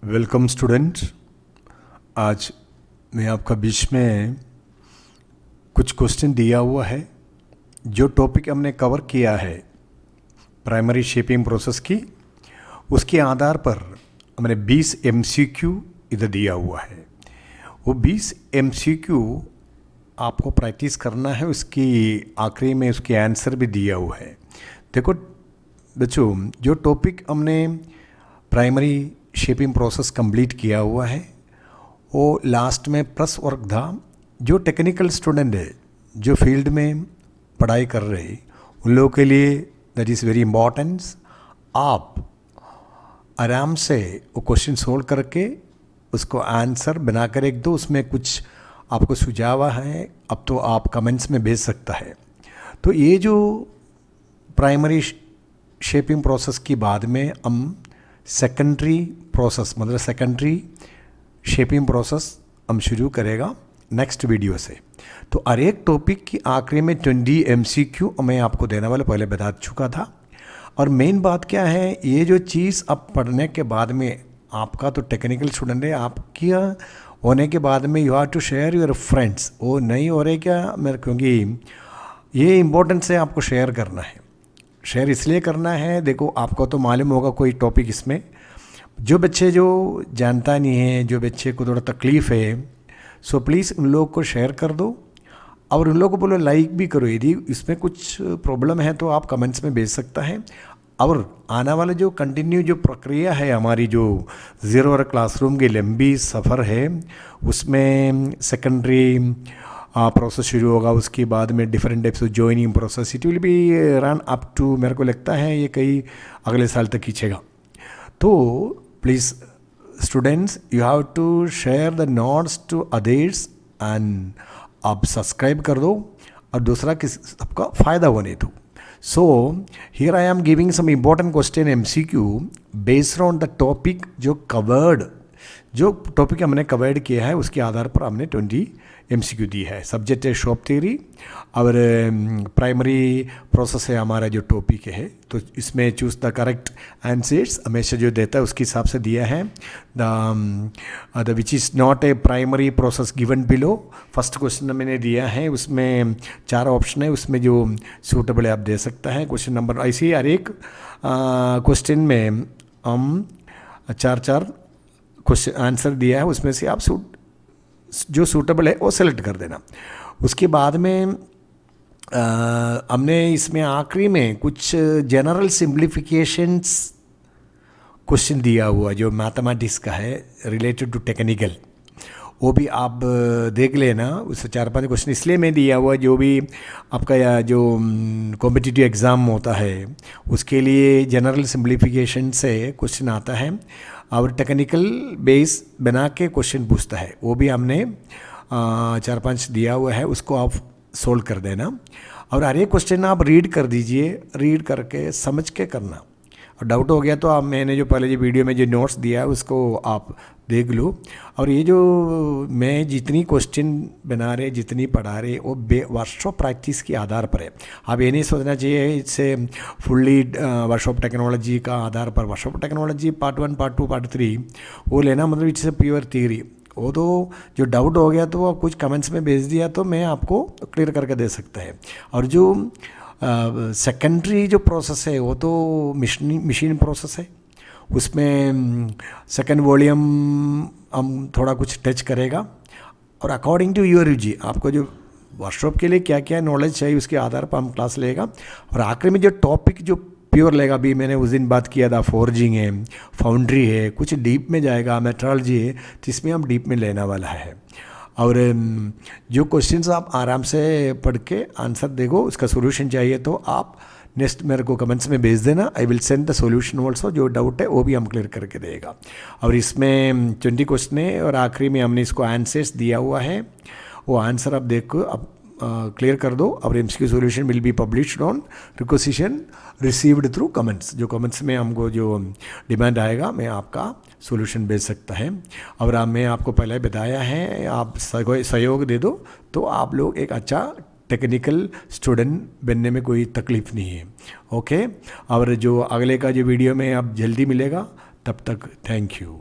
Welcome student. आज मैं आपका बीच में कुछ क्वेश्चन दिया हुआ है। जो टॉपिक हमने कवर किया है प्राइमरी शेपिंग प्रोसेस की, उसके आधार पर हमने 20 MCQ इधर दिया हुआ है। वो 20 MCQ आपको प्रैक्टिस करना है। उसकी आखिरी में उसके आंसर भी दिया हुआ है। देखो बच्चों, जो टॉपिक हमने प्राइमरी शेपिंग प्रोसेस कंप्लीट किया हुआ है वो लास्ट में प्लस वर्क था। जो टेक्निकल स्टूडेंट है, जो फील्ड में पढ़ाई कर रहे हैं, उन लोगों के लिए दैट इज़ वेरी इम्पॉर्टेंट। आप आराम से वो क्वेश्चन सोल्व करके उसको आंसर बनाकर एक दो, उसमें कुछ आपको सुझाव है अब तो आप कमेंट्स में भेज सकता है। तो ये जो प्राइमरी शेपिंग प्रोसेस की बाद में हम सेकेंडरी प्रोसेस मतलब सेकेंडरी शेपिंग प्रोसेस हम शुरू करेगा नेक्स्ट वीडियो से। तो हर एक टॉपिक की आखिरी में 20 MCQ मैं आपको देने वाला पहले बता चुका था। और मेन बात क्या है, ये जो चीज़ अब पढ़ने के बाद में आपका तो टेक्निकल स्टूडेंट है, आपकी होने के बाद में you have to share your friends. वो नहीं हो रहे क्या मेरे, क्योंकि ये इम्पोर्टेंस है, आपको शेयर करना है। शेयर इसलिए करना है, देखो आपको तो मालूम होगा कोई टॉपिक इसमें जो बच्चे जो जानता नहीं है, जो बच्चे को थोड़ा तकलीफ़ है, सो प्लीज़ उन लोगों को शेयर कर दो और उन लोगों को बोलो लाइक भी करो। यदि इसमें कुछ प्रॉब्लम है तो आप कमेंट्स में भेज सकता है। और आने वाला जो कंटिन्यू जो प्रक्रिया है हमारी, जो ज़ीरो आवर क्लासरूम की लंबी सफ़र है, उसमें सेकेंडरी प्रोसेस शुरू होगा। उसके बाद में different types of joining process, it will be run up to, मेरे को लगता है ये कई अगले साल तक खींचेगा। तो please students, you have to share the notes to others and आप सब्सक्राइब कर दो और दूसरा किस सबका फ़ायदा होने दो। So here I am giving some important question MCQ based on the topic जो टॉपिक हमने कवर्ड किया है, उसके आधार पर हमने 20 MCQ दी है। सब्जेक्ट है शॉप थ्योरी और प्राइमरी प्रोसेस है हमारा जो टॉपिक है। तो इसमें चूज द करेक्ट आंसर्स हमेशा जो देता है उसके हिसाब से दिया है। The which is not a primary process given below. First question मैंने दिया है, उसमें 4 ऑप्शन है, उसमें जो सूटेबल है आप दे सकता है। क्वेश्चन नंबर ऐसे ही हर एक क्वेश्चन में हम 4 क्वेश्चन आंसर दिया है, उसमें से आप जो सूटेबल है वो सेलेक्ट कर देना। उसके बाद में हमने इसमें आखिरी में कुछ जनरल सिंप्लीफिकेशंस क्वेश्चन दिया हुआ जो मैथमेटिक्स का है रिलेटेड टू टेक्निकल, वो भी आप देख लेना। उससे 4-5 क्वेश्चन इसलिए मैं दिया हुआ, जो भी आपका जो कॉम्पिटिटिव एग्ज़ाम होता है उसके लिए जनरल सिंप्लीफिकेशन से क्वेश्चन आता है और टेक्निकल बेस बना के क्वेश्चन पूछता है। वो भी हमने 4-5 दिया हुआ है, उसको आप सोल्व कर देना। और हर एक क्वेश्चन आप रीड कर दीजिए, रीड करके समझ के करना। और डाउट हो गया तो आप मैंने जो पहले जो वीडियो में जो नोट्स दिया है उसको आप देख लो। और ये जो मैं जितनी क्वेश्चन बना रहे, जितनी पढ़ा रहे, वो वर्कशॉप प्रैक्टिस के आधार पर है। आप ये नहीं सोचना चाहिए इससे फुल्ली वर्कशॉप टेक्नोलॉजी का आधार पर, workshop technology part 1, part 2, part 3 वो लेना, मतलब इट्स ए प्योर थियरी। वो तो जो डाउट हो गया तो आप कुछ कमेंट्स में भेज दिया तो मैं आपको क्लियर करके दे सकता है। और जो सेकेंडरी जो प्रोसेस है वो तो मशीन प्रोसेस है, उसमें सेकेंड वॉल्यूम हम थोड़ा कुछ टच करेगा। और अकॉर्डिंग टू योर यूजी आपको जो वर्कशॉप के लिए क्या क्या नॉलेज चाहिए उसके आधार पर हम क्लास लेगा। और आखिरी में जो टॉपिक जो प्योर लेगा, अभी मैंने उस दिन बात किया था, फोर्जिंग है, फाउंड्री है, कुछ डीप में जाएगा, मेट्रोलॉजी है, तो इसमें हम डीप में लेने वाला है। और जो क्वेश्चंस आप आराम से पढ़ के आंसर देखो, उसका सोल्यूशन चाहिए तो आप नेक्स्ट मेरे को कमेंट्स में भेज देना। I will send the solution also. जो डाउट है वो भी हम क्लियर करके देगा। और इसमें 20 क्वेश्चन है और आखिरी में हमने इसको आंसर्स दिया हुआ है, वो आंसर आप देखो, अब क्लियर कर दो। और MCQ solution will be published on requisition received through comments. जो कमेंट्स में हमको जो डिमांड आएगा मैं आपका सॉल्यूशन भेज सकता है। और मैं आपको पहले बताया है, आप सहयोग दे दो तो आप लोग एक अच्छा टेक्निकल स्टूडेंट बनने में कोई तकलीफ़ नहीं है। ओके, और जो अगले का जो वीडियो में अब जल्दी मिलेगा, तब तक थैंक यू।